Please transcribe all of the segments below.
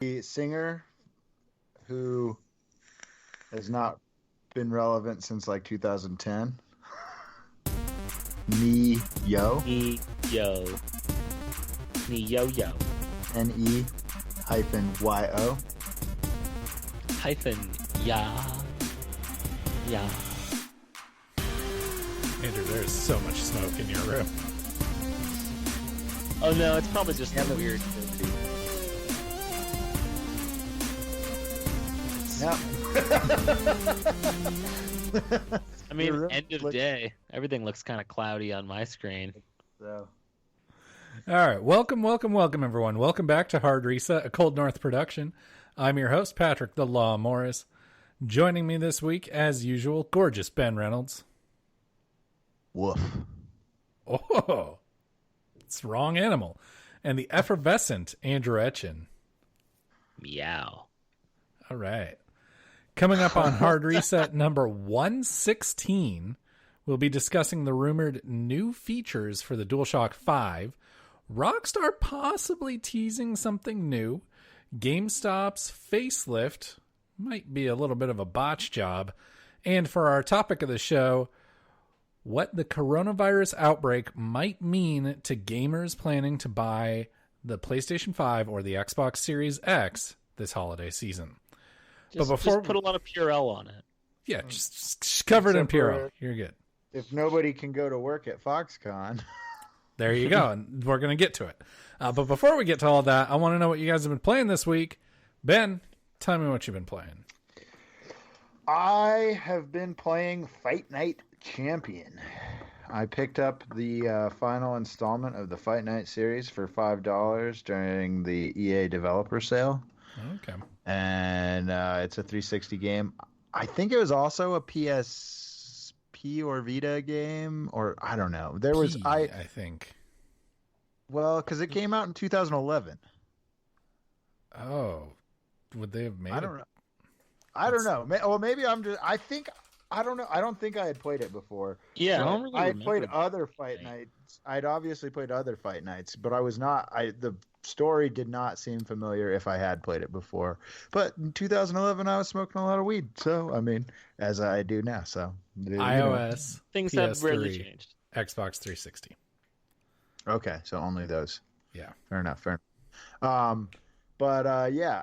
the singer who has not been relevant since like 2010. Neo. Neo. Neo. NE-YO. Yeah. Andrew, there's so much smoke in your room. Oh no, it's probably just a weird. Yep. I mean, end of day. Everything looks kind of cloudy on my screen. So. All right, welcome, everyone. Welcome back to Hard Reset, a Cold North production. I'm your host, Patrick the Law Morris. Joining me this week, as usual, gorgeous Ben Reynolds. Woof. Oh, it's wrong animal. And the effervescent Andrew Etchen. Meow. All right. Coming up on Hard Reset number 116, we'll be discussing the rumored new features for the DualShock 5, Rockstar possibly teasing something new, GameStop's facelift, might be a little bit of a botch job, and for our topic of the show, what the coronavirus outbreak might mean to gamers planning to buy the PlayStation 5 or the Xbox Series X this holiday season. Just put a lot of Purell on it. Yeah, just covered in Purell. You're good. If nobody can go to work at Foxconn. There you go. And we're going to get to it. But before we get to all that, I want to know what you guys have been playing this week. Ben, tell me what you've been playing. I have been playing Fight Night Champion. I picked up the final installment of the Fight Night series for $5 during the EA developer sale. Okay. And it's a 360 game. I think it was also a PSP or Vita game, or I don't know. There was I think. Well, because it came out in 2011. Oh, would they have made? I don't know. I don't know. Well, maybe I'm just. I don't know. I don't think I had played it before. Yeah, I had played other Fight Nights. I'd obviously played other Fight Nights, but I was not. The story did not seem familiar if I had played it before. But in 2011, I was smoking a lot of weed. So, I mean, as I do now. So, iOS, things PS3, have really changed. Xbox 360. Okay, so only those. Yeah, fair enough. Yeah,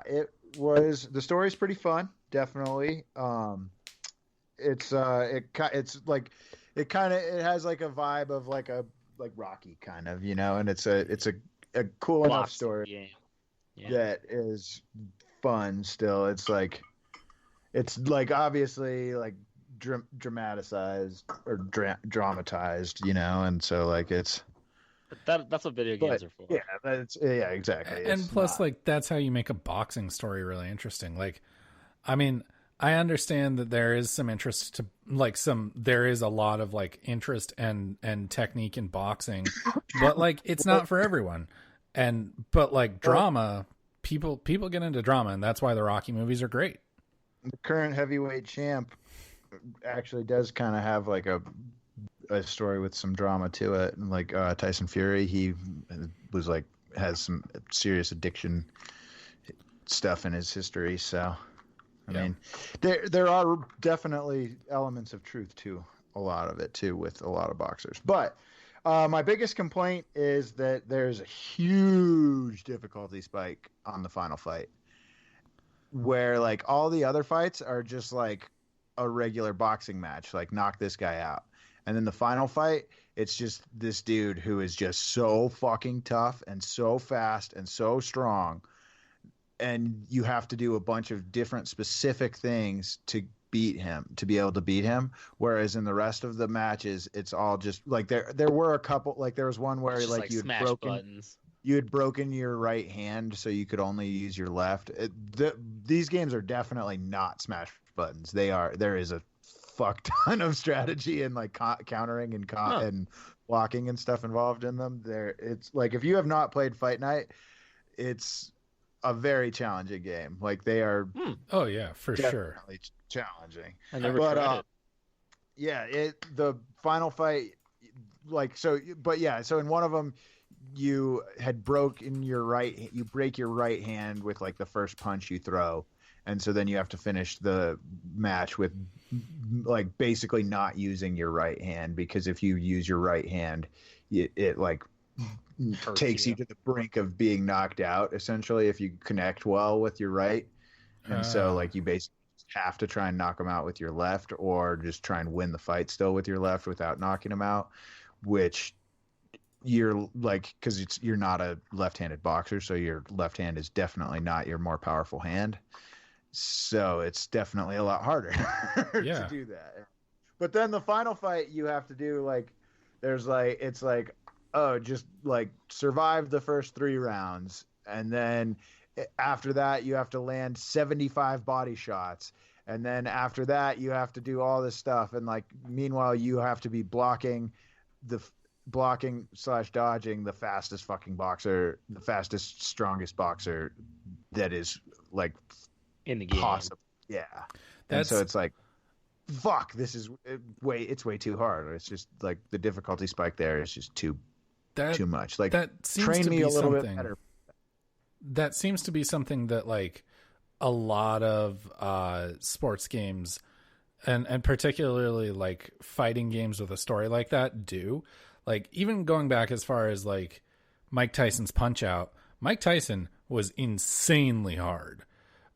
it was. The story's pretty fun, definitely. It's like it has like a vibe of like Rocky kind of, and it's a cool enough story that is fun still. It's like obviously like dramatized or dramatized, and so like it's that's what video games are for. Yeah, exactly. And plus, like, that's how you make a boxing story really interesting. Like, I mean, I understand that there is some interest to there is a lot of like interest and technique in boxing, but like it's not for everyone. But like drama, people get into drama, and that's why the Rocky movies are great. The current heavyweight champ actually does kind of have like a story with some drama to it, and like Tyson Fury, he was like has some serious addiction stuff in his history, so. I mean, there are definitely elements of truth to a lot of it, too, with a lot of boxers. But my biggest complaint is that there's a huge difficulty spike on the final fight, where, like, all the other fights are just, like, a regular boxing match, like, knock this guy out. And then the final fight, it's just this dude who is just so fucking tough and so fast and so strong. And you have to do a bunch of different specific things to beat him, to be able to beat him. Whereas in the rest of the matches, it's all just like there were a couple, like there was one where like you had broken your right hand, so you could only use your left. These games are definitely not smash buttons. There is a fuck ton of strategy and like countering and blocking and stuff involved in them. It's like, if you have not played Fight Night, it's a very challenging game. Like they are. Oh yeah, for sure. Challenging. I never tried it. Yeah, the final fight, like so. But yeah, so in one of them, you had broken your right, you break your right hand with like the first punch you throw, and so then you have to finish the match with like basically not using your right hand, because if you use your right hand, it like takes you to the brink of being knocked out essentially if you connect well with your right. And so like you basically have to try and knock them out with your left, or just try and win the fight still with your left without knocking them out, which you're like, because you're not a left-handed boxer, so your left hand is definitely not your more powerful hand, so it's definitely a lot harder to do that. But then the final fight you have to do, like, there's like, it's like, oh, just like survive the first 3 rounds, and then after that you have to land 75 body shots, and then after that you have to do all this stuff, and like meanwhile you have to be blocking / dodging the fastest fucking boxer, the fastest, strongest boxer that is like in the game possible. Yeah. And so it's like, fuck, this is it's way too hard. It's just like the difficulty spike there is just too much. Like, that seems train to me be a little something bit better. That seems to be something that like a lot of sports games and particularly like fighting games with a story like that do. Like, even going back as far as like Mike Tyson's Punch Out, Mike Tyson was insanely hard.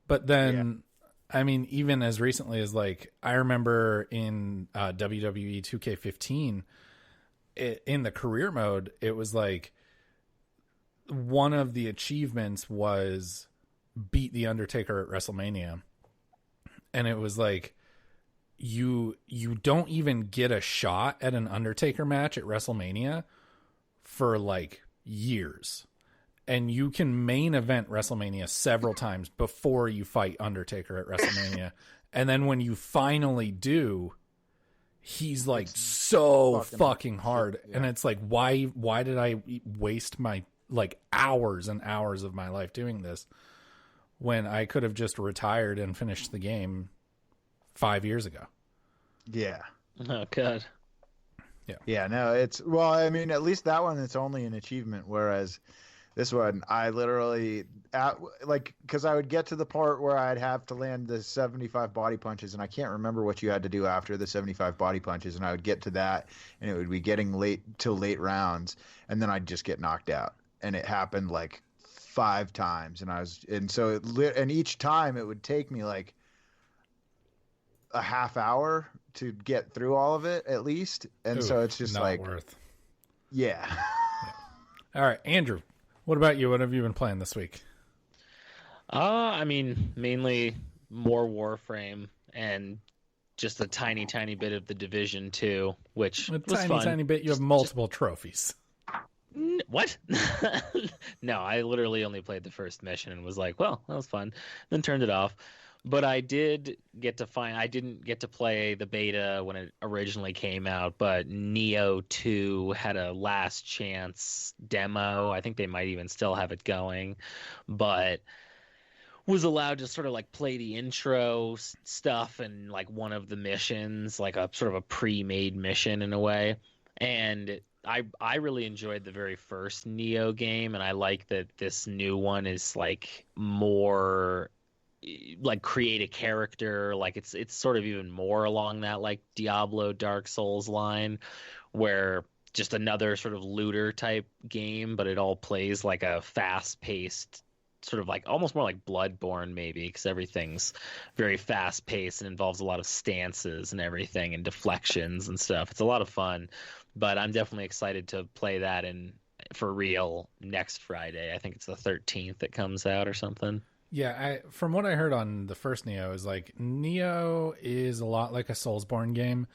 But then, I mean, even as recently as like, I remember in WWE 2K15, in the career mode, it was like one of the achievements was beat The Undertaker at WrestleMania. And it was like, you don't even get a shot at an Undertaker match at WrestleMania for like years. And you can main event WrestleMania several times before you fight Undertaker at WrestleMania. And then when you finally do, he's like so fucking hard. Yeah. And it's like, why did I waste my like hours and hours of my life doing this when I could have just retired and finished the game 5 years ago? Yeah. Oh, God. Yeah, no, well, I mean, at least that one, it's only an achievement, whereas this one, I literally, because I would get to the part where I'd have to land the 75 body punches, and I can't remember what you had to do after the 75 body punches, and I would get to that, and it would be getting late rounds, and then I'd just get knocked out. And it happened like 5 times, and each time it would take me like a half hour to get through all of it at least. And so it's just not like worth. Yeah. All right, Andrew, what about you? What have you been playing this week? I mean, mainly more Warframe and just a tiny bit of the Division 2, which was fun. Tiny bit. You have multiple trophies. What? No, I literally only played the first mission and was like, well, that was fun. Then turned it off. But I didn't get to play the beta when it originally came out, but Neo 2 had a last chance demo. I think they might even still have it going, but was allowed to sort of like play the intro stuff and like one of the missions, like a sort of a pre-made mission in a way. And I really enjoyed the very first Neo game, and I like that this new one is like more like create a character, like it's sort of even more along that like Diablo Dark Souls line, where just another sort of looter type game, but it all plays like a fast paced sort of like almost more like Bloodborne maybe, because everything's very fast paced and involves a lot of stances and everything and deflections and stuff. It's a lot of fun, but I'm definitely excited to play that for real next Friday. I think it's the 13th that comes out or something. Yeah, from what I heard on the first Neo is like Neo is a lot like a Soulsborne game,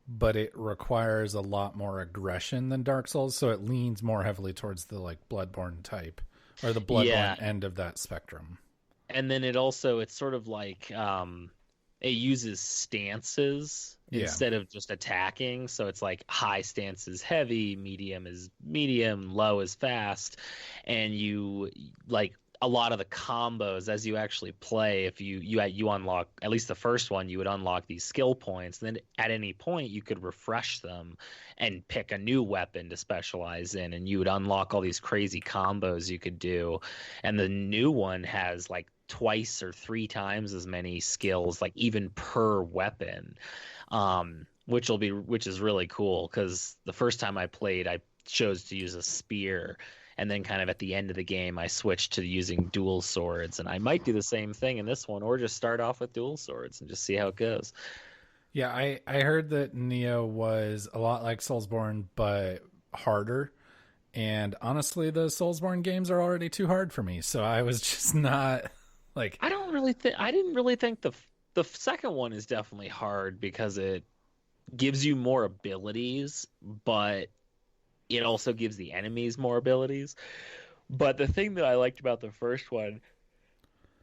but it requires a lot more aggression than Dark Souls, so it leans more heavily towards the like Bloodborne type or the Bloodborne end of that spectrum. And then it's sort of like it uses stances instead of just attacking, so it's like high stance is heavy, medium is medium, low is fast, and you like a lot of the combos as you actually play, if you unlock, at least the first one, you would unlock these skill points. And then at any point you could refresh them and pick a new weapon to specialize in, and you would unlock all these crazy combos you could do. And the new one has like twice or three times as many skills, like even per weapon, which is really cool, because the first time I played, I chose to use a spear. And then kind of at the end of the game, I switched to using dual swords. And I might do the same thing in this one, or just start off with dual swords and just see how it goes. Yeah, I heard that Neo was a lot like Soulsborne, but harder. And honestly, the Soulsborne games are already too hard for me. So I was just not like... I didn't really think the second one is definitely hard, because it gives you more abilities, but it also gives the enemies more abilities. But the thing that I liked about the first one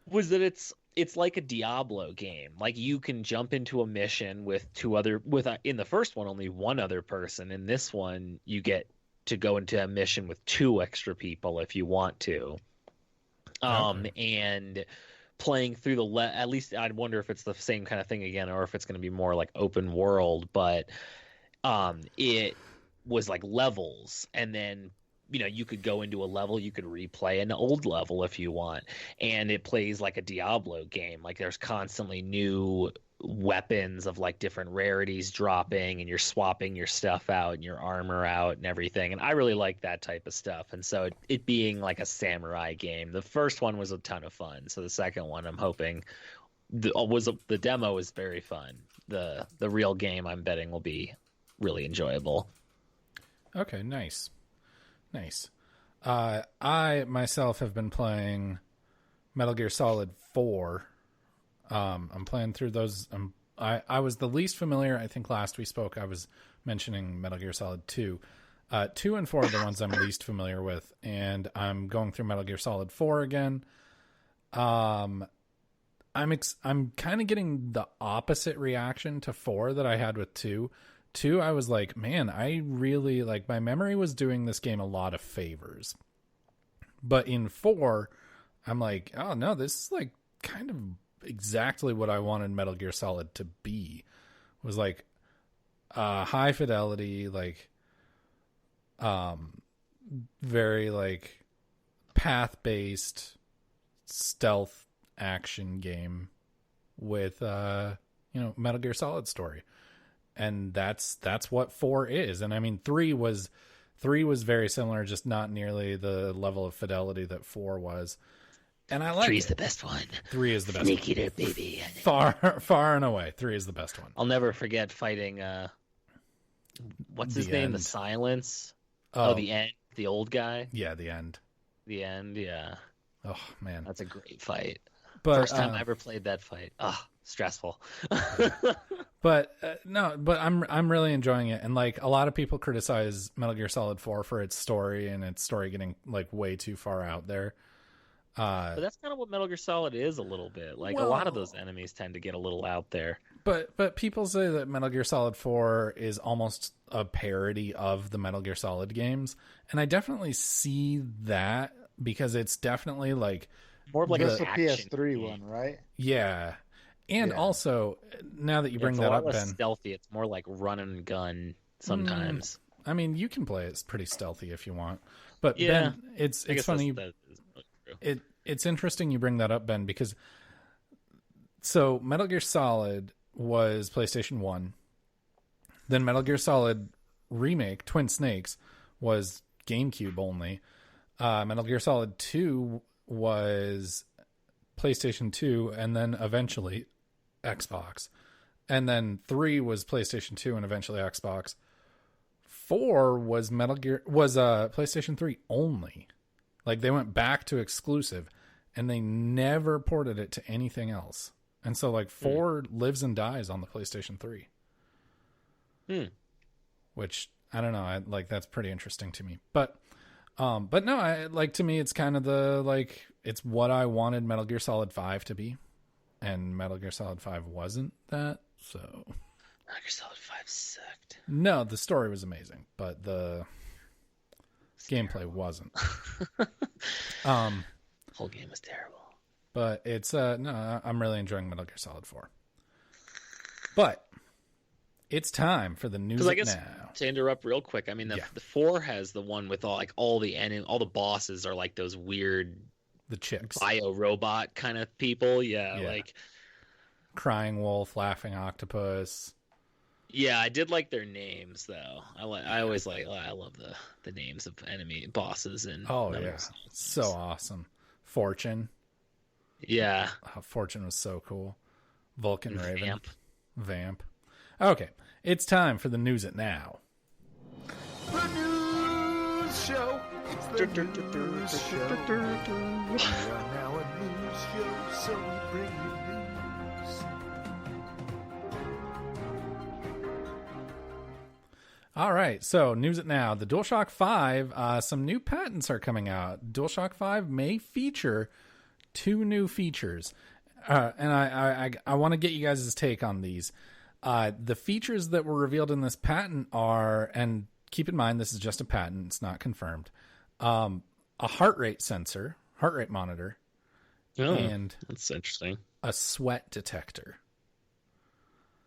was that it's like a Diablo game. Like, you can jump into a mission with in the first one only one other person. In this one, you get to go into a mission with two extra people if you want to. Okay. And playing through at least I'd wonder if it's the same kind of thing again, or if it's going to be more like open world. But it was like levels, and then you could go into a level, you could replay an old level if you want, and it plays like a Diablo game. Like, there's constantly new weapons of like different rarities dropping, and you're swapping your stuff out and your armor out and everything. And I really like that type of stuff. And so it being like a samurai game, the first one was a ton of fun. So the second one, I'm hoping the demo was very fun. The real game, I'm betting, will be really enjoyable. Okay, nice. I myself have been playing Metal Gear Solid 4. I'm playing through those. I was the least familiar. I think last we spoke, I was mentioning Metal Gear Solid 2. 2 and 4 are the ones I'm least familiar with, and I'm going through Metal Gear Solid 4 again. I'm kind of getting the opposite reaction to 4 that I had with 2. 2, I was like, man, I really like, my memory was doing this game a lot of favors. But in 4, I'm like, oh no, this is like kind of exactly what I wanted Metal Gear Solid to be. It was like high fidelity, like very like path-based stealth action game with Metal Gear Solid story. And that's what 4 is. And I mean, 3 was very similar, just not nearly the level of fidelity that 4 was. And I like 3's the best one. 3 is the best. Snake Eater, baby. Far and away, 3 is the best one. I'll never forget fighting what's his name? The Silence. Oh, the End, the old guy. Yeah, the End. The End, yeah. Oh man, that's a great fight. But, first time I ever played that fight. Stressful. But I'm really enjoying it. And like, a lot of people criticize Metal Gear Solid 4 for its story, and its story getting like way too far out there. But that's kind of what Metal Gear Solid is a little bit. Like, a lot of those enemies tend to get a little out there. But people say that Metal Gear Solid 4 is almost a parody of the Metal Gear Solid games, and I definitely see that, because it's definitely like more of like the PS3 one, right? Yeah. And also, now that you bring that up, Ben, stealthy. It's more like run and gun sometimes. I mean, you can play it pretty stealthy if you want, but Ben, it's funny. It's interesting you bring that up, Ben, because so Metal Gear Solid was PlayStation 1. Then Metal Gear Solid Remake, Twin Snakes, was GameCube only. Metal Gear Solid 2 was PlayStation 2, and then eventually Xbox. And then 3 was PlayStation 2 and eventually Xbox. 4 was PlayStation 3 only. Like, they went back to exclusive, and they never ported it to anything else. And so, like, 4 lives and dies on the PlayStation 3. Which, I don't know, that's pretty interesting to me. But no, to me, it's kind of it's what I wanted Metal Gear Solid 5 to be. And Metal Gear Solid 5 wasn't that, so... Metal Gear Solid 5 sucked. No, the story was amazing, but the gameplay wasn't. Whole game was terrible. But it's no, I'm really enjoying Metal Gear Solid 4. But it's time for the news I guess, now. To interrupt real quick, I mean the 4 has the one with all the bosses are like those weird chicks, bio robot kind of people. Yeah, like crying wolf, laughing octopus. Yeah, I did like their names though. I love the names of enemy bosses and so awesome. Fortune. Yeah. Fortune was so cool. Vulcan Raven. Vamp. Okay, it's time for the news it now. The news show. It's the news show. We are now a news show, so we bring you news. All right, so news it now. The DualShock 5, some new patents are coming out. DualShock 5 may feature 2 new features. And I want to get you guys' take on these. The features that were revealed in this patent are, and keep in mind this is just a patent, it's not confirmed, a heart rate sensor, heart rate monitor, and that's interesting. A sweat detector.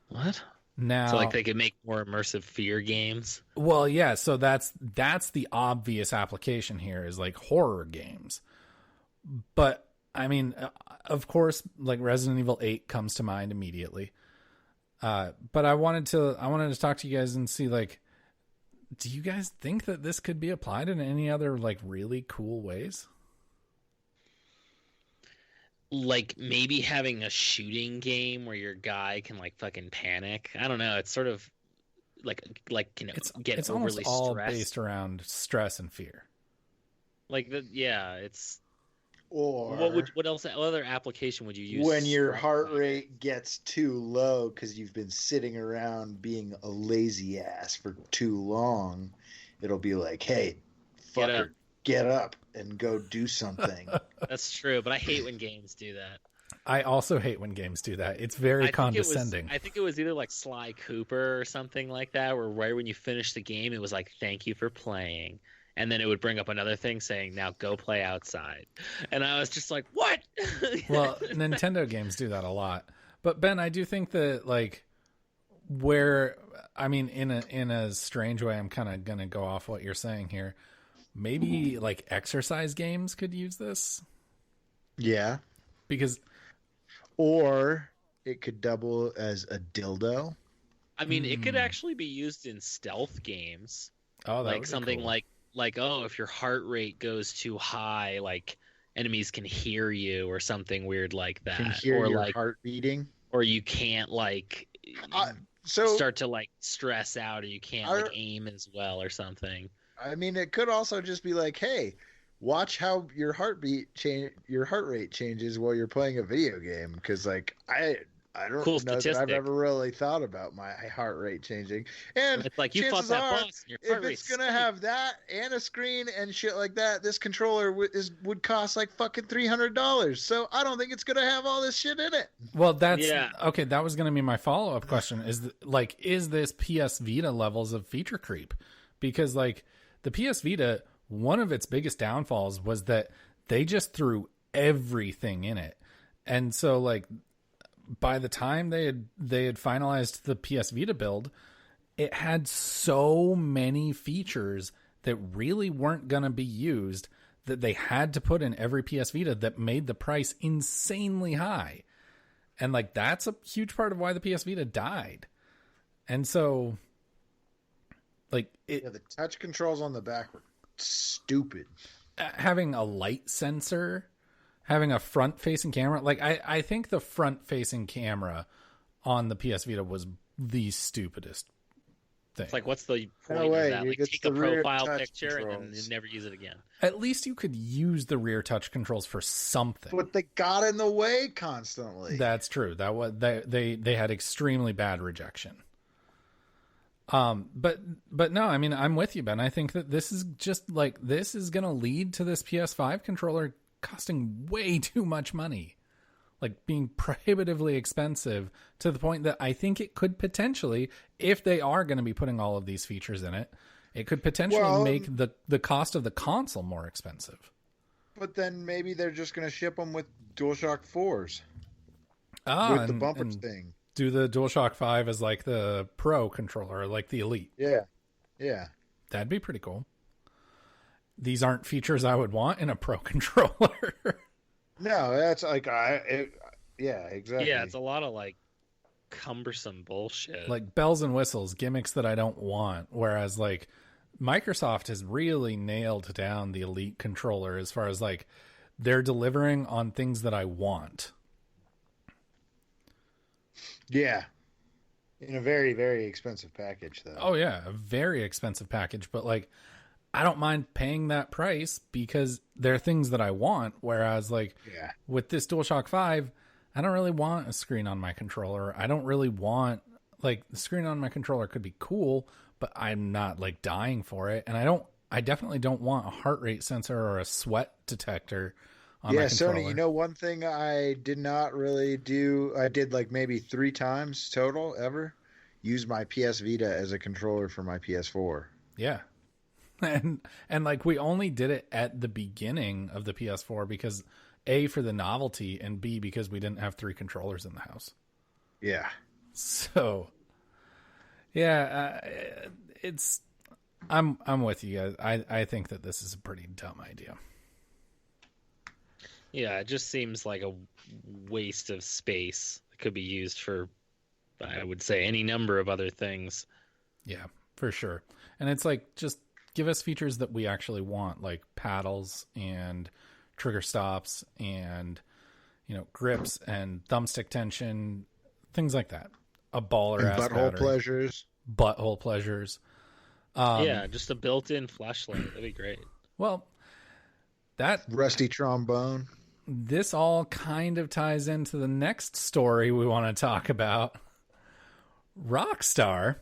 What? Now, so like they could make more immersive fear games? Well, yeah, so that's the obvious application here is like horror games. But I mean, of course, like Resident Evil 8 comes to mind immediately. But I wanted to talk to you guys and see, like, do you guys think that this could be applied in any other like really cool ways? Like maybe having a shooting game where your guy can like fucking panic. I don't know. It's sort of like it's overly almost all stressed. based around stress and fear. Like it's. Or what other application would you use when your heart rate gets too low because you've been sitting around being a lazy ass for too long? It'll be like, hey, fucker, get up and go do something. That's true, but I hate when games do that. I also hate when games do that. It's very condescending. I think it was either like Sly Cooper or something like that, where right when you finish the game, it was like, thank you for playing. And then it would bring up another thing saying, now go play outside. And I was just like, what? Well, Nintendo games do that a lot. But Ben, I do think that like in a strange way, I'm kind of going to go off what you're saying here. Maybe like exercise games could use this. Yeah. Or it could double as a dildo. I mean, it could actually be used in stealth games. Oh, that like something cool. like if your heart rate goes too high, like enemies can hear you or something weird like that. Can hear or your like heart beating. Or you can't like start to like stress out, or you can't like aim as well or something. I mean, it could also just be like, hey, watch how your heart rate changes while you're playing a video game. Because like I don't know that I've ever really thought about my heart rate changing. And it's like you fought that boss. And your heart if it's gonna have that and a screen and shit like that, this controller would cost like fucking $300. So I don't think it's gonna have all this shit in it. Well, okay. That was gonna be my follow-up question. Is this PS Vita levels of feature creep? Because like the PS Vita, one of its biggest downfalls was that they just threw everything in it, and so like. By the time they had finalized the PS Vita build, it had so many features that really weren't going to be used that they had to put in every PS Vita that made the price insanely high. And like that's a huge part of why the PS Vita died. And so like the touch controls on the back were stupid. Having a light sensor, having a front-facing camera, like I think the front-facing camera on the PS Vita was the stupidest thing. It's like, what's the point of that? Like, take a profile picture and then never use it again. At least you could use the rear touch controls for something. But they got in the way constantly. That's true. That was they had extremely bad rejection. But no, I mean, I'm with you, Ben. I think that this is just like this is going to lead to this PS5 controller costing way too much money, like being prohibitively expensive to the point that I think it could potentially, if they are going to be putting all of these features in it, it could potentially make the cost of the console more expensive. But then maybe they're just going to ship them with DualShock 4s Ah, with the bumpers and thing. do the DualShock 5 as like the Pro controller, or like the Elite. Yeah. Yeah. That'd be pretty cool. These aren't features I would want in a Pro controller. No, that's like yeah, exactly. Yeah, it's a lot of like cumbersome bullshit. Like bells and whistles, gimmicks that I don't want. Whereas like Microsoft has really nailed down the Elite controller as far as like they're delivering on things that I want. Yeah. In a very, very expensive package, though. Oh yeah, a very expensive package, but like I don't mind paying that price because they're things that I want. Whereas like with this DualShock 5, I don't really want a screen on my controller. I don't really want like the screen on my controller could be cool, but I'm not like dying for it. And I definitely don't want a heart rate sensor or a sweat detector on my controller. Sony, you know, one thing I did not really do, I did like maybe 3 times total ever, use my PS Vita as a controller for my PS4. Yeah. And like we only did it at the beginning of the PS4 because A, for the novelty, and B, because we didn't have 3 controllers in the house. Yeah. So yeah, I'm with you guys. I think that this is a pretty dumb idea. Yeah, it just seems like a waste of space. It could be used for, I would say, any number of other things. Yeah, for sure. And it's like, just give us features that we actually want, like paddles and trigger stops and, you know, grips and thumbstick tension, things like that. A baller ass butthole battery. pleasures. Butthole pleasures. Yeah, just a built-in flashlight. That'd be great. Well, that Rusty trombone. this all kind of ties into the next story we want to talk about. Rockstar,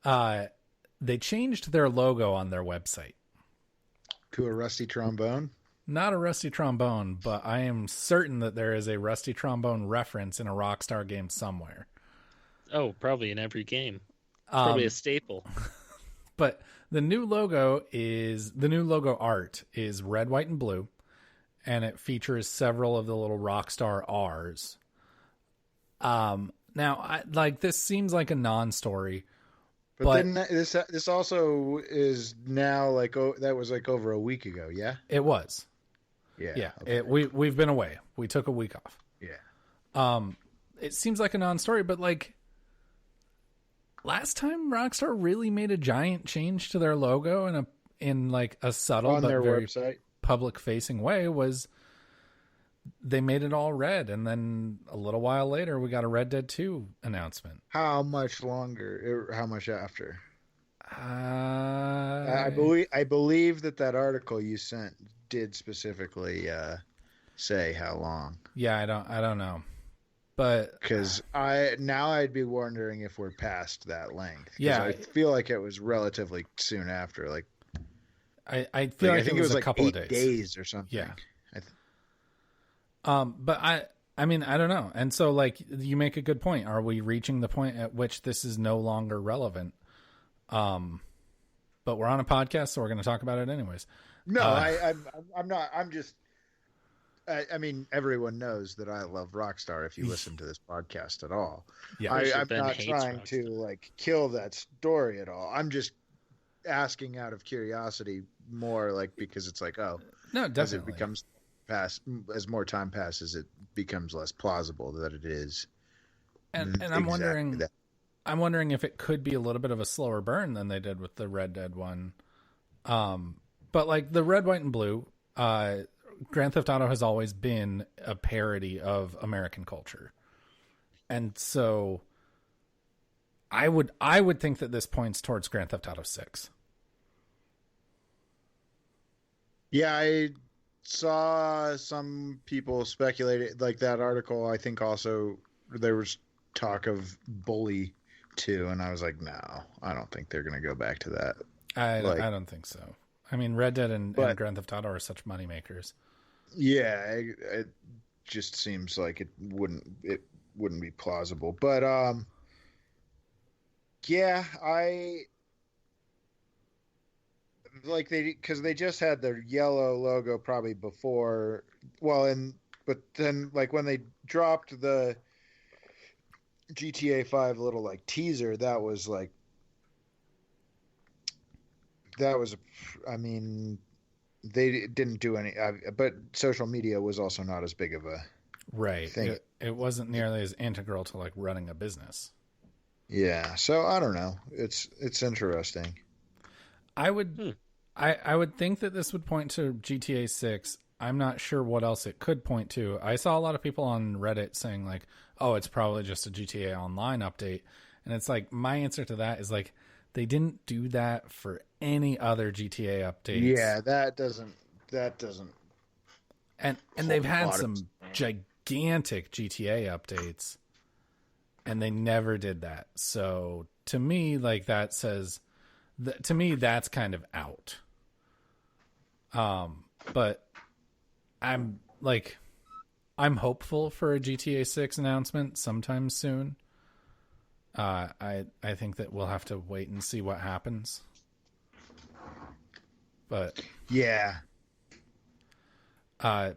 they changed their logo on their website. To a rusty trombone? Not a rusty trombone, but I am certain that there is a rusty trombone reference in a Rockstar game somewhere. Oh, probably in every game. It's probably a staple. But the new logo art is red, white, and blue, and it features several of the little Rockstar R's. Now, this seems like a non-story, But then this also is now like that was like over a week ago, yeah? it was. Yeah. Yeah, Okay. we've been away. We took a week off. Yeah. It seems like a non-story, but like last time Rockstar really made a giant change to their logo in like a subtle On but their very website. public-facing way was they made it all red, and then a little while later we got a Red Dead 2 announcement. How much longer? How much after? I I believe that article you sent did specifically say how long. Yeah, I don't know, but Because I'd be wondering if we're past that length. 'Cause Yeah. I feel like it was relatively soon after. Like I feel like I think it was a like couple 8 of days. days or something. Yeah. But I mean, I don't know. And so like you make a good point. Are we reaching the point at which this is no longer relevant? But we're on a podcast, so we're going to talk about it anyways. No, I'm not. I'm just. I mean, everyone knows that I love Rockstar. If you listen to this podcast at all, Yeah. I'm Ben not hates trying Rockstar. to like kill that story at all. I'm just asking out of curiosity, more like because it's like, oh, No, as it definitely. becomes as more time passes, it becomes less plausible that it is. And I'm exactly wondering, that. I'm wondering if it could be a little bit of a slower burn than they did with the Red Dead one. But like the red, white, and blue, Grand Theft Auto has always been a parody of American culture, and so I would think that this points towards Grand Theft Auto 6. Yeah, I saw some people speculate like that article. I think also there was talk of Bully 2, and I was like, no, I don't think they're going to go back to that. I Like- don't think so. I mean, Red Dead and Grand Theft Auto are such moneymakers. Yeah, it just seems like it wouldn't be plausible. But yeah, like because they just had their yellow logo probably before. Well, but then like when they dropped the GTA 5 little like teaser, that was I mean, they didn't do any, but social media was also not as big of a Right. thing. It wasn't nearly as integral to like running a business. Yeah, so I don't know. It's interesting. I would I would think that this would point to GTA 6. I'm not sure what else it could point to. I saw a lot of people on Reddit saying like, "Oh, it's probably just a GTA Online update." And it's like my answer to that is like they didn't do that for any other GTA updates. Yeah, that doesn't And they've had some gigantic GTA updates and they never did that. So to me, like that says to me that's kind of out. But I'm hopeful for a GTA 6 announcement sometime soon. I think that we'll have to wait and see what happens. But yeah. I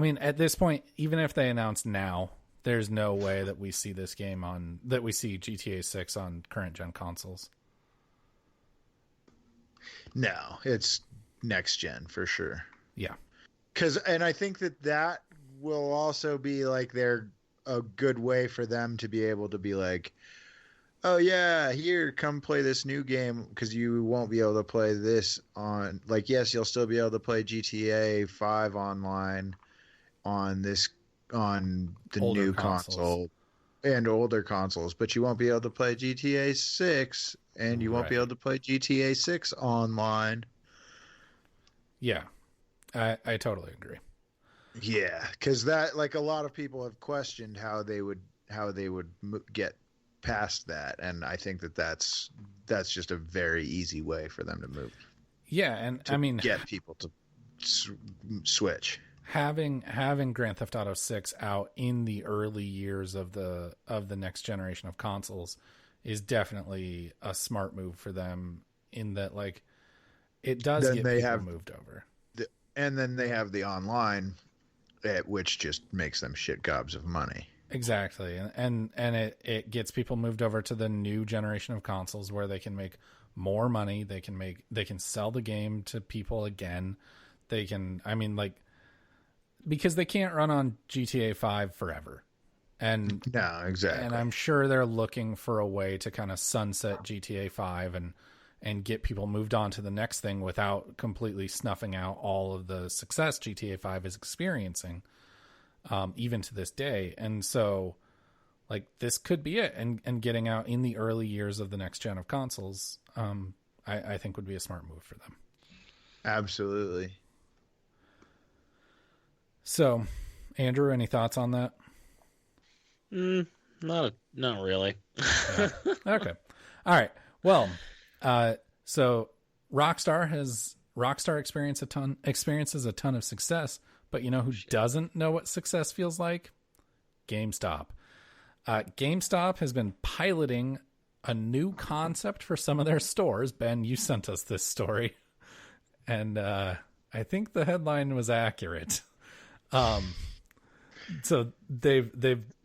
mean, at this point, even if they announce now, there's no way that we see this game that we see GTA 6 on current gen consoles. No, it's next gen for sure. Yeah. And I think that will also be like a good way for them to be able to be like, oh yeah, here, come play this new game, because you won't be able to play this on, like, yes, you'll still be able to play GTA 5 online on the Older new consoles. console and older consoles, but you won't be able to play GTA 6 and you won't be Right. able to play GTA 6 online. Yeah. I totally agree. Yeah, because that, like, a lot of people have questioned how they would get past that, and I think that's just a very easy way for them to move. Yeah, and To I mean, get people to switch. having Grand Theft Auto 6 out in the early years of the next generation of consoles is definitely a smart move for them, in that like it does Then get they people have moved over. And then they have the online, which just makes them shit gobs of money. Exactly. And it gets people moved over to the new generation of consoles where they can make more money. They can sell the game to people again. They can, I mean, like, because they can't run on GTA 5 forever. And No, exactly. And I'm sure they're looking for a way to kind of sunset GTA 5 and get people moved on to the next thing without completely snuffing out all of the success GTA 5 is experiencing, even to this day. And so, like, this could be it. And getting out in the early years of the next gen of consoles, I think would be a smart move for them. Absolutely. So, Andrew, any thoughts on that? Not really. Yeah. Okay. All right. Well, so Rockstar experiences a ton of success, but you know who doesn't know what success feels like? GameStop. GameStop has been piloting a new concept for some of their stores. Ben, you sent us this story, and I think the headline was accurate. So they've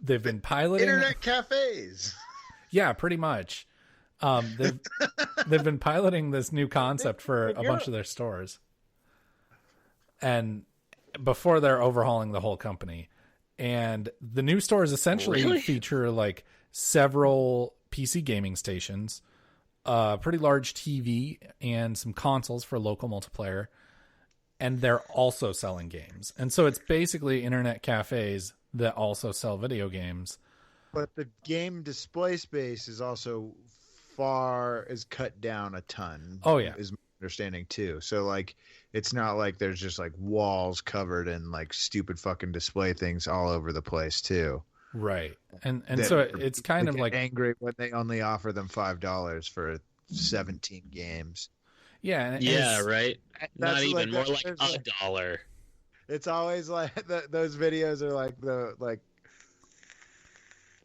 been piloting Internet cafes. Yeah, pretty much. They've been piloting this new concept for a bunch of their stores, and before they're overhauling the whole company. And the new stores essentially feature like several PC gaming stations, a pretty large TV, and some consoles for local multiplayer. And they're also selling games. And so it's basically internet cafes that also sell video games. But the game display space is also cut down a ton. Oh, yeah. Is my understanding too. So like, it's not like there's just like walls covered in like stupid fucking display things all over the place too. Right. And so it's kind of like angry when they only offer them $5 for 17 games. Yeah. And Yeah, right. Not That's even, more like there's $1. It's always like those videos are like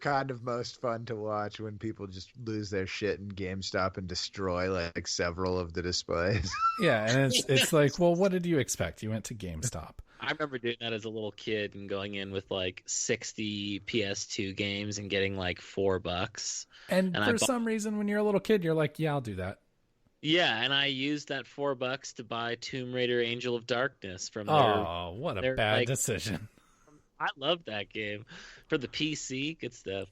kind of most fun to watch when people just lose their shit in GameStop and destroy like several of the displays. Yeah, and it's like, well, what did you expect? You went to GameStop. I remember doing that as a little kid and going in with like 60 PS2 games and getting like $4. And And for some reason, when you're a little kid, you're like, yeah, I'll do that. Yeah, and I used that $4 to buy Tomb Raider: Angel of Darkness from Oh, what a their, bad like, decision. I love that game for the PC. Good stuff.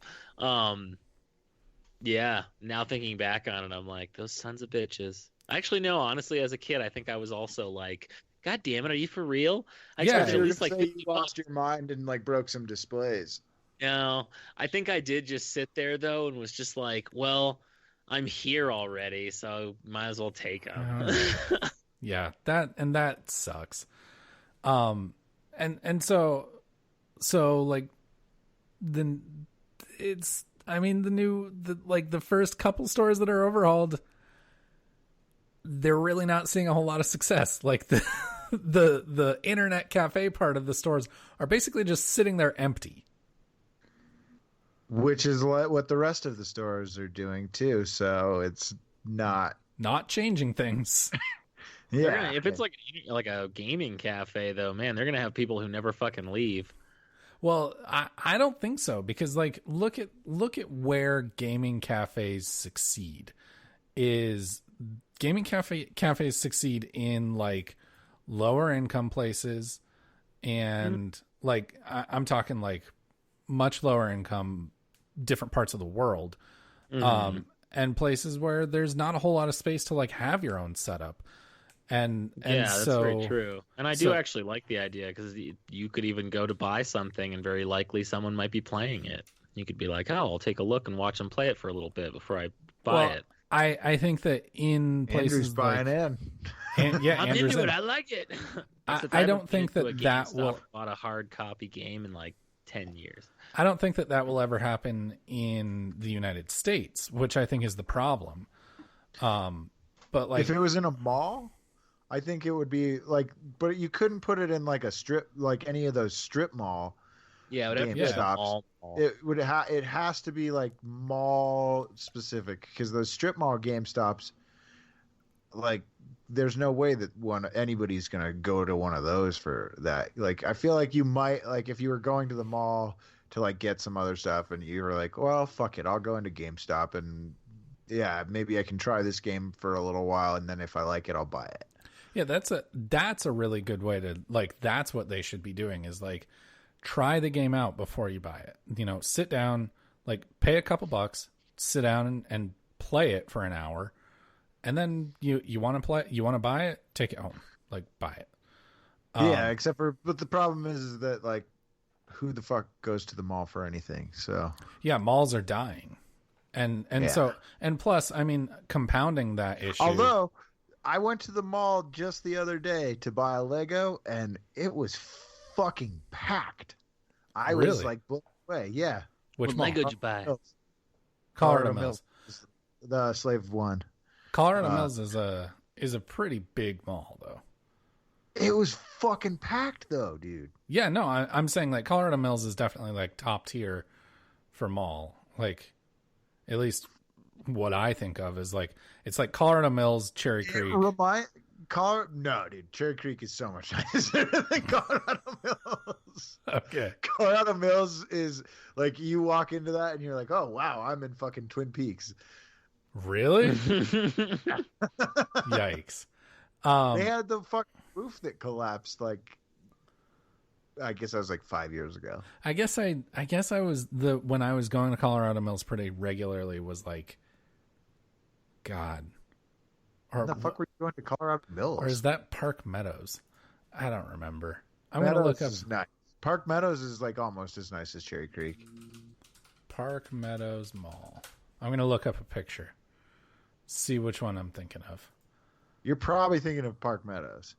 Yeah. Now thinking back on it, I'm like, those sons of bitches. Actually, no. Honestly, as a kid, I think I was also like, God damn it, are you for real? I Yeah, expected You at were least gonna like say 50 you lost your mind and like broke some displays. No, I think I did just sit there though and was just like, well, I'm here already, so might as well take them. Yeah, that sucks. And so like then it's, I mean, the first couple stores that are overhauled, they're really not seeing a whole lot of success. Like the internet cafe part of the stores are basically just sitting there empty. Which is what the rest of the stores are doing too. So it's not changing things. Yeah. If it's like a gaming cafe though, man, they're gonna have people who never fucking leave. Well, I don't think so, because like look at where gaming cafes succeed. Is gaming cafes succeed in like lower income places, and like I'm talking like much lower income, different parts of the world, and places where there's not a whole lot of space to like have your own setup. And Yeah, that's so, very true. And I do actually like the idea, because you could even go to buy something and very likely someone might be playing it. You could be like, oh, I'll take a look and watch them play it for a little bit before I buy it. I think that in places Andrew's buying like, in. yeah, I'm Andrew's into in. it. I like it. I don't think that will bought a hard copy game in like 10 years. I don't think that will ever happen in the United States, which I think is the problem. But like, if it was in a mall, I think it would be like, but you couldn't put it in like a strip, like any of those strip mall. Yeah, it would have to be GameStops. a mall. It has to be like mall specific, because those strip mall GameStops, like, there's no way that anybody's gonna go to one of those for that. Like, I feel like you might, like, if you were going to the mall to like get some other stuff and you were like, well, fuck it, I'll go into GameStop and yeah, maybe I can try this game for a little while, and then if I like it, I'll buy it. yeah, that's a really good way to, like, that's what they should be doing, is like, try the game out before you buy it. You know, sit down, like, pay a couple bucks, sit down and play it for an hour, and then you want to buy it, take it home, like, buy it. Yeah, but the problem is that, like, who the fuck goes to the mall for anything? So yeah, malls are dying, and Yeah. so, and plus, I mean, compounding that issue. Although I went to the mall just the other day to buy a Lego, and it was fucking packed. I was Really? like blown away. Yeah. Which What mall? Lego did you buy? Colorado Mills. The Slave One. Colorado Mills is a pretty big mall, though. It was fucking packed though, dude. Yeah, no, I'm saying like Colorado Mills is definitely like top tier for mall. Like, at least what I think of is like, it's like Colorado Mills, Cherry Creek. No, dude. Cherry Creek is so much nicer than Colorado Mills. Okay. Colorado Mills is like, you walk into that and you're like, oh wow, I'm in fucking Twin Peaks. Really? Yikes. They had the fucking roof that collapsed, like, I guess that was like 5 years ago. I guess I was when I was going to Colorado Mills pretty regularly was like, God. When the fuck were you going to Colorado Mills? Or is that Park Meadows? I don't remember. I'm going to look up. Is nice. Park Meadows is like almost as nice as Cherry Creek. Park Meadows Mall. I'm going to look up a picture. See which one I'm thinking of. You're probably thinking of Park Meadows.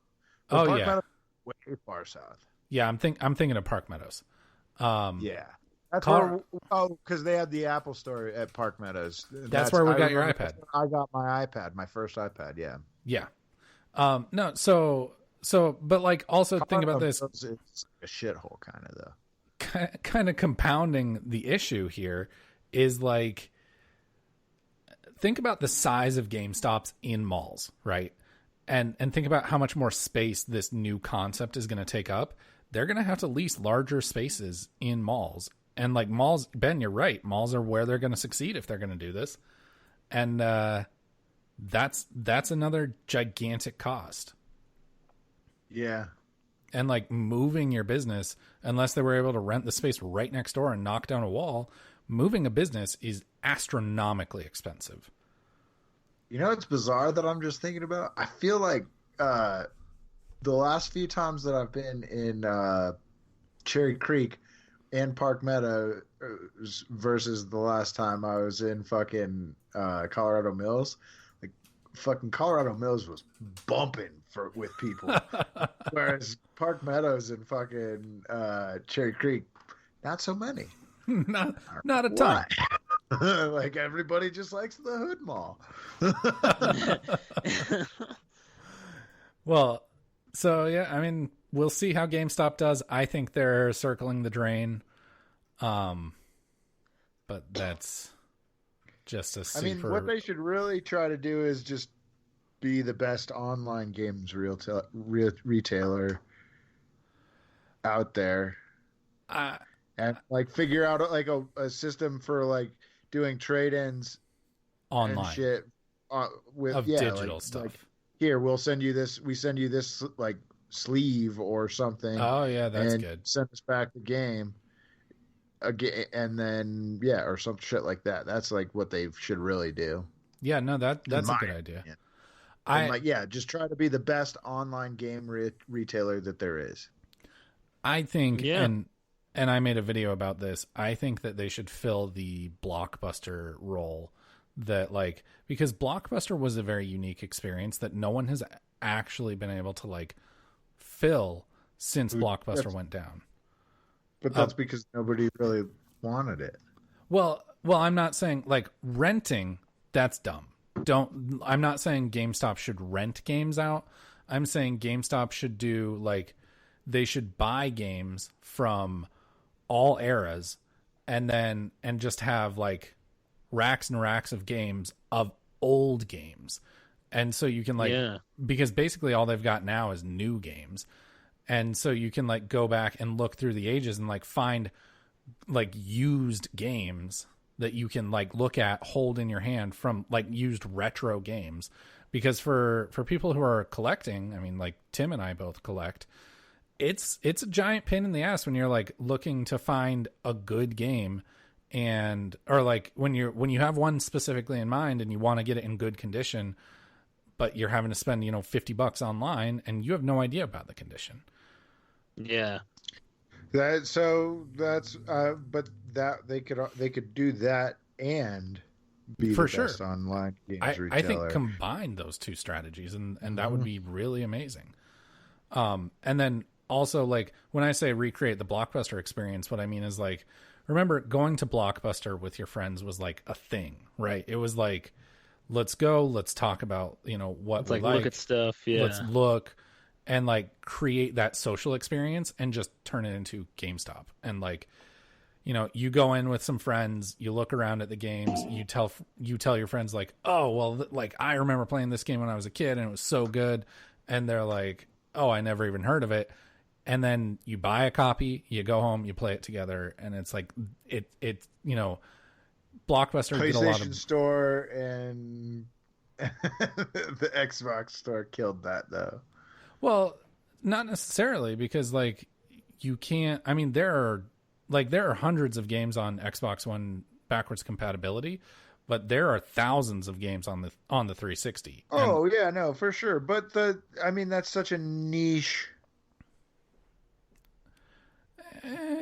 Oh, Park yeah. Meadows is way far south. Yeah, I'm thinking of Park Meadows. Yeah. That's because they had the Apple store at Park Meadows. That's where we got your iPad. I got my iPad, my first iPad, yeah. Yeah. No, so but like, also think about this. It's a shithole kind of though. kind of compounding the issue here is like, think about the size of GameStops in malls, right? And think about how much more space this new concept is going to take up. They're going to have to lease larger spaces in malls. And like malls, Ben, you're right. Malls are where they're going to succeed if they're going to do this. And that's another gigantic cost. Yeah. And like moving your business, unless they were able to rent the space right next door and knock down a wall, moving a business is astronomically expensive. You know, it's bizarre that I'm just thinking about. I feel like the last few times that I've been in Cherry Creek and Park Meadow versus the last time I was in fucking Colorado Mills, like fucking Colorado Mills was bumping with people, whereas Park Meadows and fucking Cherry Creek, not so many. not a ton. Like everybody just likes the Hood Mall. Well, so yeah, I mean, we'll see how GameStop does. I think they're circling the drain. But that's just a super... I mean, what they should really try to do is just be the best online games retailer out there. And like figure out like a system for like doing trade-ins online and shit with digital stuff. Like, here, we send you this like sleeve or something. Oh yeah, that's and good. Send us back the game again, and then or some shit like that. That's like what they should really do. Yeah, no, that's a good idea. Just try to be the best online game retailer that there is. I think, and I made a video about this. I think that they should fill the Blockbuster role. That like, because Blockbuster was a very unique experience that no one has actually been able to like fill since Blockbuster went down. But that's because nobody really wanted it. Well, I'm not saying like renting. That's dumb. I'm not saying GameStop should rent games out. I'm saying GameStop should do like, they should buy games from all eras and just have like racks and racks of games of old games. And so you can like, because basically all they've got now is new games. And so you can like go back and look through the ages and like find like used games that you can like look at, hold in your hand from like used retro games. Because for people who are collecting, I mean, like Tim and I both collect, it's a giant pain in the ass when you're like looking to find a good game, or like when you have one specifically in mind and you want to get it in good condition, but you're having to spend, $50 online and you have no idea about the condition. Yeah. But that they could do that and be for the best online games retailer. I think combine those two strategies and that would be really amazing. And then also like when I say recreate the Blockbuster experience, what I mean is like, remember going to Blockbuster with your friends was like a thing, right? It was like, let's go, let's talk about, what we like. Look at stuff. Yeah. Let's look and like create that social experience and just turn it into GameStop. And like, you go in with some friends, you look around at the games, you tell your friends like, oh, well, like I remember playing this game when I was a kid and it was so good. And they're like, oh, I never even heard of it. And then you buy a copy, you go home, you play it together. And it's like, Blockbuster did a lot of... PlayStation Store and the Xbox Store killed that though. Well, not necessarily, because like you can't, I mean, there are hundreds of games on Xbox One backwards compatibility, but there are thousands of games on the 360. Oh, yeah, no, for sure. But that's such a niche.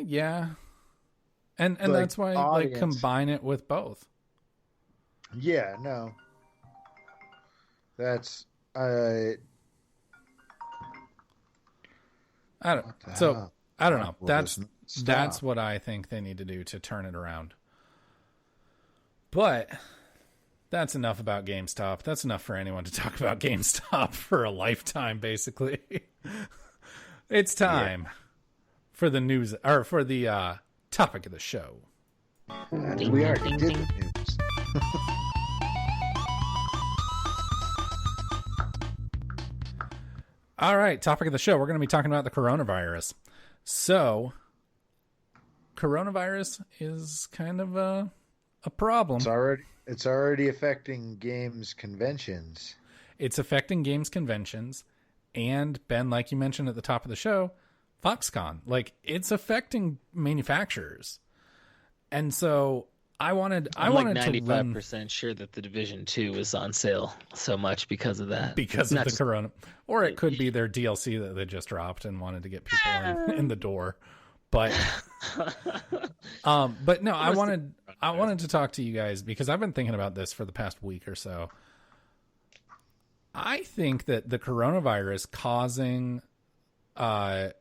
Yeah. And like, that's why audience. Like combine it with both. Yeah, no. That's I don't know. That's what I think they need to do to turn it around. But that's enough about GameStop. That's enough for anyone to talk about GameStop for a lifetime, basically. It's time for the news, or for the topic of the show. And we already did the news. All right, topic of the show. We're going to be talking about the coronavirus. So, coronavirus is kind of a problem. It's already affecting games conventions. It's affecting games conventions, and Ben, like you mentioned at the top of the show, Foxconn. Like, it's affecting manufacturers. And so I'm like 95% sure that the Division 2 is on sale so much because of that. Because of the corona. Or it could be their DLC that they just dropped and wanted to get people in the door. But no, I wanted to talk to you guys because I've been thinking about this for the past week or so. I think that the coronavirus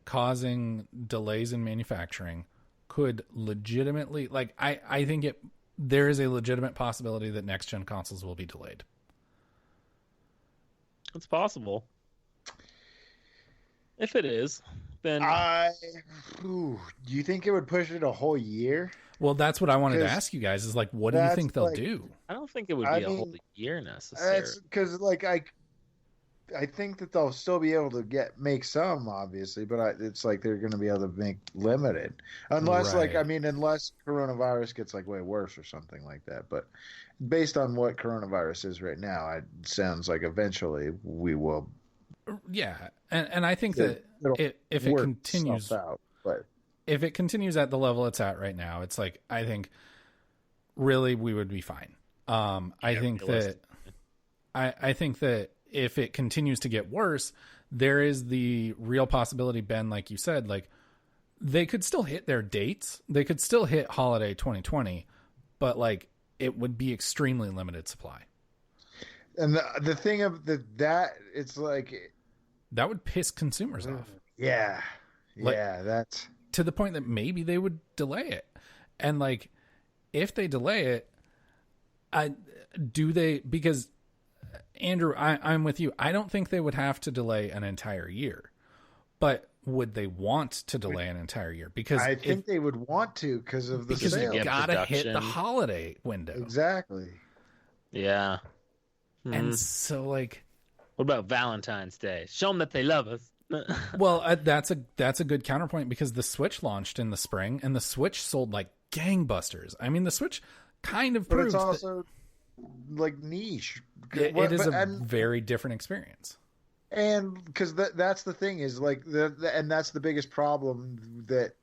causing delays in manufacturing could legitimately, like, I think there is a legitimate possibility that next gen consoles will be delayed. It's possible. If it is, then do you think it would push it a whole year? Well, that's what I wanted to ask you guys is like, what do you think they'll do? I don't think it would be a whole year necessarily. Because like I think that they'll still be able to make some, obviously, but it's like they're going to be able to make limited, unless unless coronavirus gets like way worse or something like that. But based on what coronavirus is right now, it sounds like eventually we will. Yeah, and I think that if it continues out, but if it continues at the level it's at right now, it's like I think really we would be fine. I think that if it continues to get worse, there is the real possibility, Ben, like you said, like they could still hit their dates. They could still hit holiday 2020, but like it would be extremely limited supply. And the thing of that, it's like that would piss consumers off. Yeah. Like, that's to the point that maybe they would delay it. And like, if they delay it, because Andrew, I'm with you. I don't think they would have to delay an entire year, but would they want to delay an entire year? Because I think they would want to because of the sales. Because you gotta hit the holiday window. Exactly. Yeah. And so, like, what about Valentine's Day? Show them that they love us. Well, that's a good counterpoint because the Switch launched in the spring and the Switch sold like gangbusters. I mean, the Switch kind of proves, but it's also like niche. It is a very different experience. And because that's the thing is like and that's the biggest problem that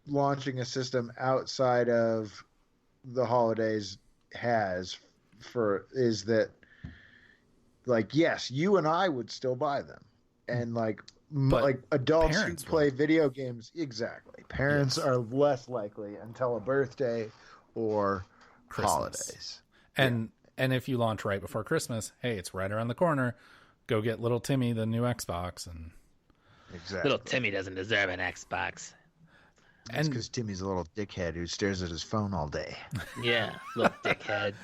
launching a system outside of the holidays is that, like, yes, you and I would still buy them, and like adults who play video games, exactly. Parents are less likely until a birthday or Christmas. Holidays. And if you launch right before Christmas, hey, it's right around the corner. Go get little Timmy the new Xbox, and exactly. Little Timmy doesn't deserve an Xbox. That's because Timmy's a little dickhead who stares at his phone all day. Yeah, little dickhead.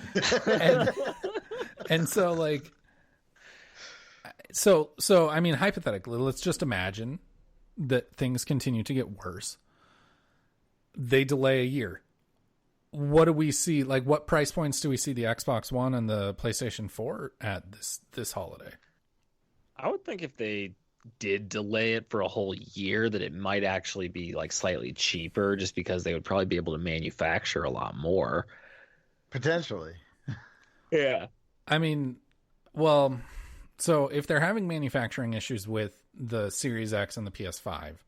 and so like, so I mean, hypothetically, let's just imagine that things continue to get worse. They delay a year. What do we see? Like, what price points do we see the Xbox One and the PlayStation 4 at this holiday? I would think if they did delay it for a whole year, that it might actually be like slightly cheaper, just because they would probably be able to manufacture a lot more. Potentially. Yeah. I mean, well, so if they're having manufacturing issues with the Series X and the PS5,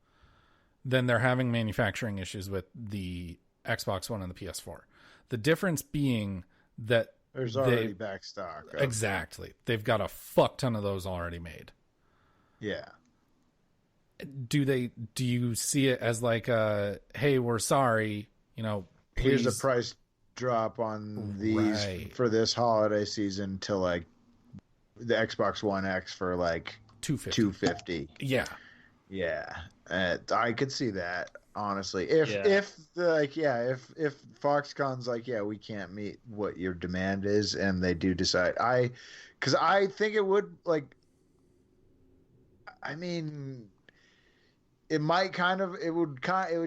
then they're having manufacturing issues with the Xbox One and the PS4. The difference being that there's already back stock. Exactly. They've got a fuck ton of those already made. Yeah. Do you see it as like hey, we're sorry, please. Here's a price drop on these for this holiday season to like the Xbox One X for like $250. Yeah. Yeah. I could see that. Honestly, if Foxconn's like, yeah, we can't meet what your demand is, and they do decide, because I think it would, like, I mean, it would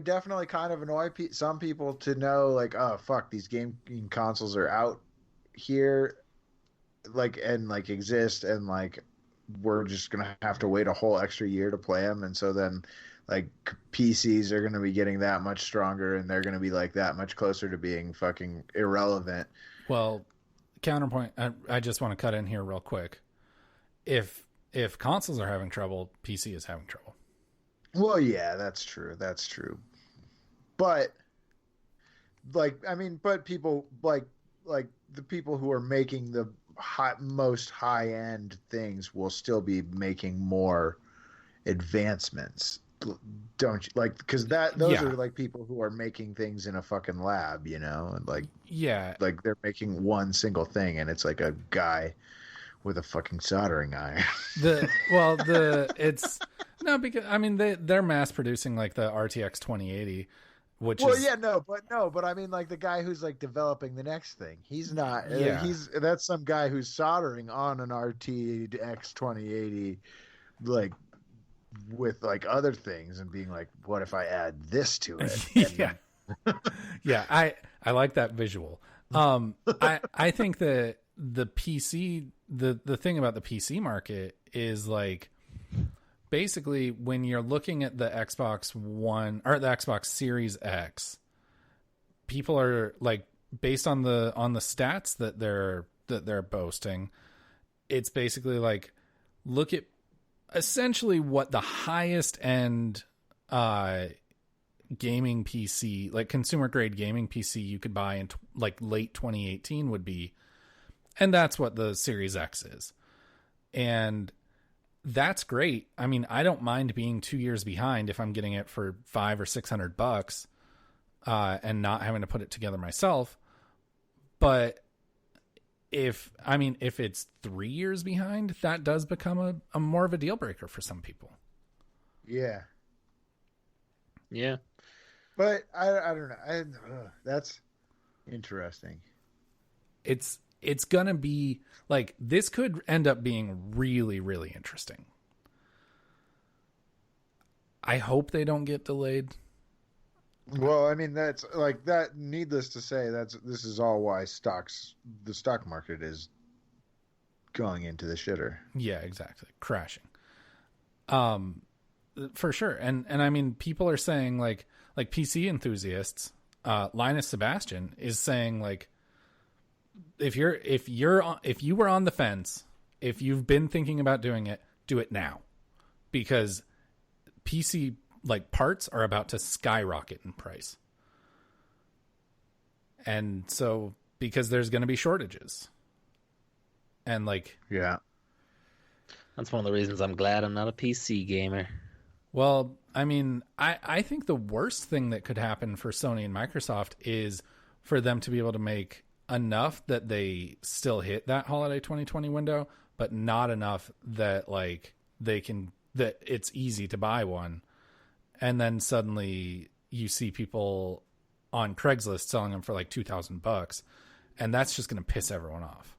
definitely kind of annoy some people to know, like, oh fuck, these gaming consoles are out here, like, and like exist, and like we're just gonna have to wait a whole extra year to play them, and so then like PCs are gonna be getting that much stronger, and they're gonna be like that much closer to being fucking irrelevant. Well, counterpoint, I just want to cut in here real quick. If consoles are having trouble, PC is having trouble. Well, yeah, that's true. That's true. But like, I mean, but people like the people who are making the most high end things will still be making more advancements, don't you? Like, because those are like people who are making things in a fucking lab, you know, and like like they're making one single thing, and it's like a guy with a fucking soldering iron. It's no, because I mean they're mass producing like the RTX 2080, which but I mean like the guy who's like developing the next thing. He's not. That's some guy who's soldering on an RTX 2080, like with like other things, and being like, what if I add this to it? I like that visual. I think that the PC, the thing about the PC market is like, basically when you're looking at the Xbox One or the Xbox Series X, people are like, based on the stats that they're boasting, it's basically like, look at essentially what the highest end gaming PC, like consumer grade gaming PC you could buy in like late 2018 would be. And that's what the Series X is. And that's great. I mean, I don't mind being 2 years behind if I'm getting it for $500 or $600 and not having to put it together myself. But if it's 3 years behind, that does become a more of a deal breaker for some people. Yeah. Yeah. But I don't know. That's interesting. It's going to be like, this could end up being really, really interesting. I hope they don't get delayed. Well, I mean, that's like that. Needless to say, this is all why the stock market is going into the shitter. Yeah, exactly. Crashing. For sure. And I mean, people are saying like PC enthusiasts, Linus Sebastian is saying like, if you were on the fence, if you've been thinking about doing it, do it now, because PC like parts are about to skyrocket in price. And so, because there's going to be shortages, and like, yeah, that's one of the reasons I'm glad I'm not a PC gamer. Well, I mean, I think the worst thing that could happen for Sony and Microsoft is for them to be able to make enough that they still hit that holiday 2020 window, but not enough that like that it's easy to buy one. And then suddenly you see people on Craigslist selling them for like $2,000, and that's just going to piss everyone off.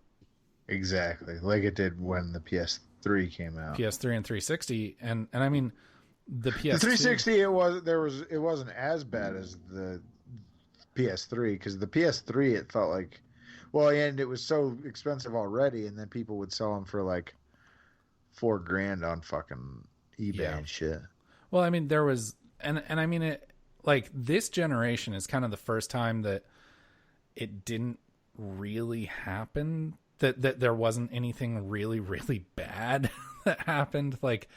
Exactly. Like it did when the PS3 came out. PS3 and 360. And I mean, the PS2, the 360, it wasn't as bad as the PS3, because the PS3, it felt like, well, and it was so expensive already, and then people would sell them for like $4,000 on fucking eBay and shit. Well, I mean, there was, and I mean, it like this generation is kind of the first time that it didn't really happen, that there wasn't anything really, really bad that happened. Like,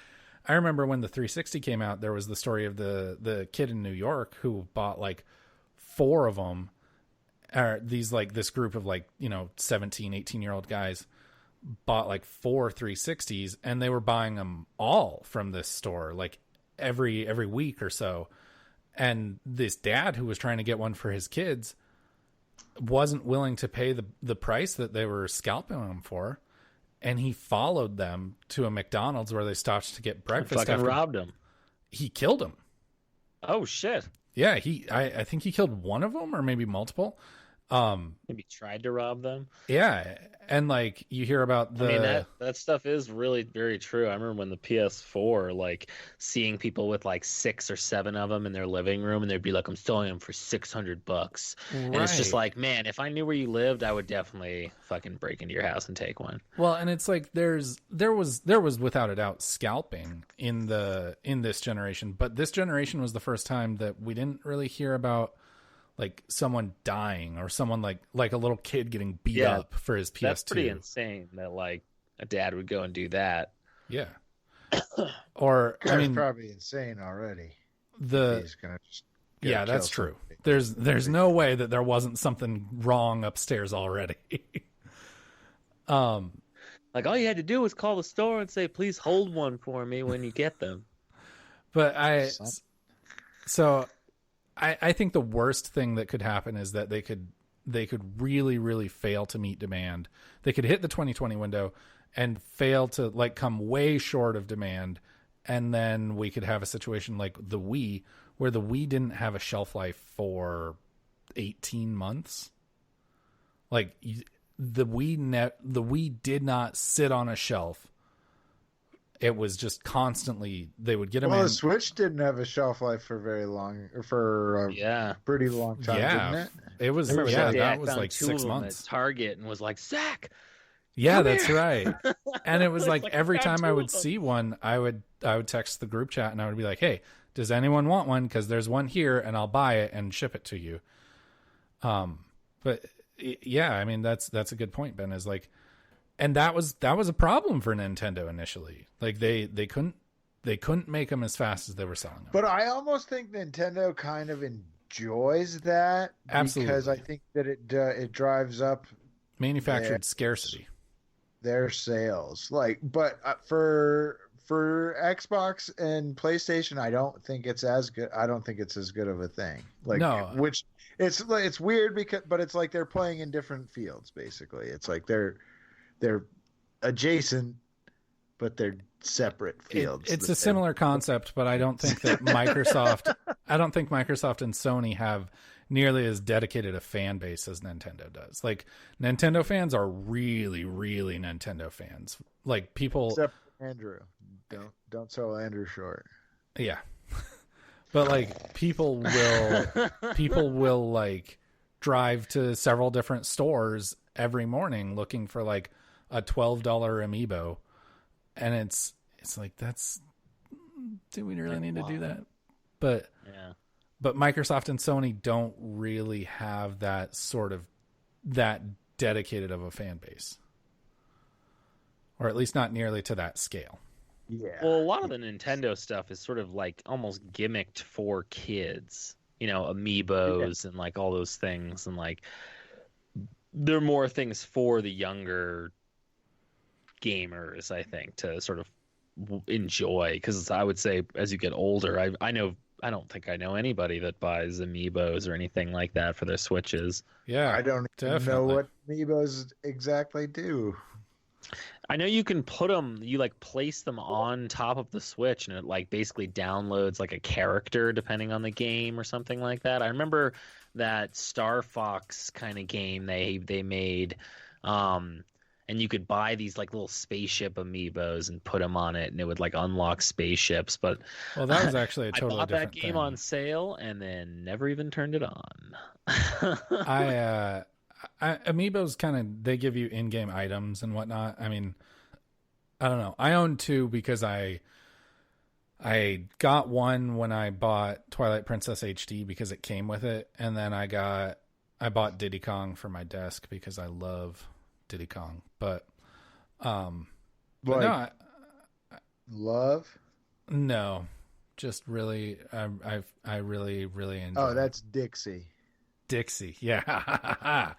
I remember when the 360 came out, there was the story of the kid in New York who bought like 4 of them, or these like this group of like, 17, 18-year-old guys bought like 4 360s, and they were buying them all from this store like every week or so. And this dad who was trying to get one for his kids wasn't willing to pay the price that they were scalping them for. And he followed them to a McDonald's where they stopped to get breakfast. Fucking robbed him. He killed him. Oh shit. Yeah, I think he killed one of them, or maybe multiple. Maybe tried to rob them. Yeah, and like you hear about the. I mean, that stuff is really very true. I remember when the PS4, like seeing people with like 6 or 7 of them in their living room, and they'd be like, "I'm selling them for $600," and it's just like, man, if I knew where you lived, I would definitely fucking break into your house and take one. Well, and it's like there was without a doubt scalping in this generation, but this generation was the first time that we didn't really hear about like someone dying or someone like a little kid getting beat up for his PS2. That's pretty insane that like a dad would go and do that. Yeah. Or I mean, probably insane already. He's gonna just that's true. There's no way that there wasn't something wrong upstairs already. Like all you had to do was call the store and say, "Please hold one for me when you get them." But I think the worst thing that could happen is that they could really, really fail to meet demand. They could hit the 2020 window and fail to like come way short of demand. And then we could have a situation like the Wii, where the Wii didn't have a shelf life for 18 months. Like the Wii did not sit on a shelf. It was just constantly they would get them. Well, the Switch didn't have a shelf life for very long, or for pretty long time, didn't it? It was that was like 6 months. At Target and was like, "Zach, yeah, that's right." And it was like every time I would see one, I would text the group chat and I would be like, "Hey, does anyone want one? Because there's one here, and I'll buy it and ship it to you." But yeah, I mean that's a good point, Ben. Is like. And that was a problem for Nintendo initially. Like they couldn't make them as fast as they were selling them. But I almost think Nintendo kind of enjoys that. Absolutely. Because I think that it drives up manufactured scarcity. Their sales. Like, but for Xbox and PlayStation, I don't think it's as good. I don't think it's as good of a thing. Like, no. Which it's weird but it's like they're playing in different fields. Basically, it's like they're adjacent, but they're separate fields. It's a similar concept, but I don't think that Microsoft and Sony have nearly as dedicated a fan base as Nintendo does. Like Nintendo fans are really, really Nintendo fans. Like people, except for Andrew. Don't sell Andrew short. Yeah, but like people will like drive to several different stores every morning looking for like a $12 amiibo, and it's like, do we really need to do that? But Microsoft and Sony don't really have that dedicated of a fan base, or at least not nearly to that scale. Yeah. Well, a lot of the Nintendo stuff is sort of like almost gimmicked for kids, amiibos and like all those things, and like there are more things for the younger gamers, I think, to sort of enjoy. Because I would say as you get older, I don't think I know anybody that buys amiibos or anything like that for their Switches. Yeah, I don't even know what amiibos exactly do. I know you can put them, you like place them on top of the Switch, and it like basically downloads like a character depending on the game or something like that. I remember that Star Fox kind of game they made, and you could buy these like little spaceship amiibos and put them on it, and it would like unlock spaceships. But that was actually a totally I bought different that game on sale and then never even turned it on. Amiibos they give you in-game items and whatnot. I mean, I don't know. I own 2 because I got one when I bought Twilight Princess HD because it came with it, and then I bought Diddy Kong for my desk because I love Diddy Kong. But no, love? No, just really, I really, really enjoy. Oh, that's Dixie. Yeah.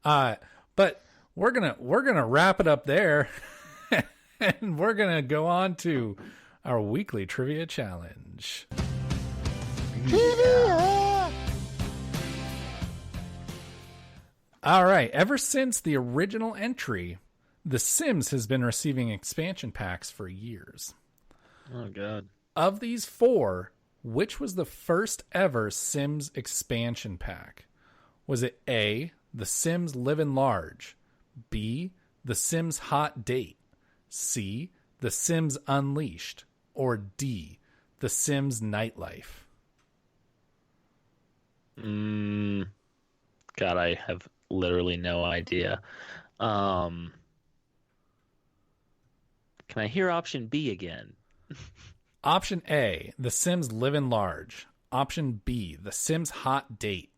But we're gonna wrap it up there, and we're gonna go on to our weekly trivia challenge. Trivia! All right. Ever since the original entry, The Sims has been receiving expansion packs for years. Oh God! Of these 4, which was the first ever Sims expansion pack? Was it A, The Sims Livin' Large. B, The Sims Hot Date. C, The Sims Unleashed. Or D, The Sims Nightlife. God, I have literally no idea. Can I hear option B again? Option A, The Sims Livin' Large. Option B, The Sims Hot Date.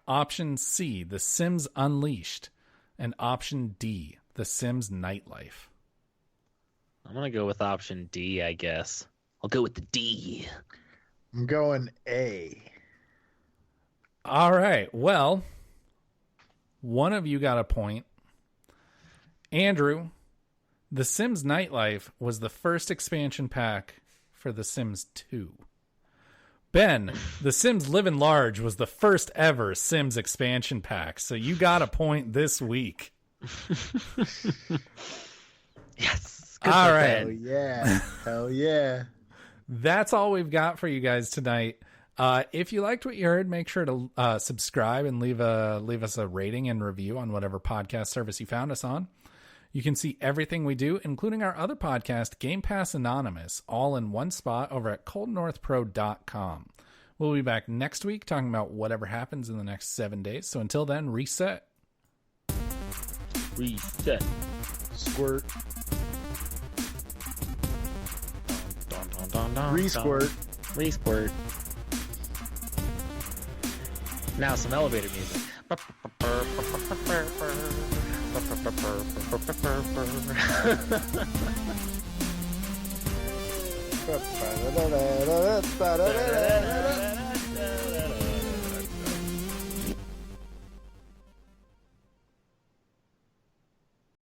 Option C, The Sims Unleashed. And option D, The Sims Nightlife. I'm going to go with option D, I guess. I'll go with the D. I'm going A. All right. Well, one of you got a point. Andrew, The Sims Nightlife was the first expansion pack for The Sims 2. Ben, The Sims Livin' Large was the first ever Sims expansion pack, so you got a point this week. Yes. All right. Hell yeah. Hell yeah. That's all we've got for you guys tonight. If you liked what you heard, make sure to subscribe and leave us a rating and review on whatever podcast service you found us on. You can see everything we do, including our other podcast, Game Pass Anonymous, all in one spot over at coldnorthpro.com. We'll be back next week talking about whatever happens in the next 7 days. So until then, reset. Reset. Squirt. Re-squirt. Re-squirt. Now some elevator music. Ba-da-da-da-da-da-da-da-da-da-da.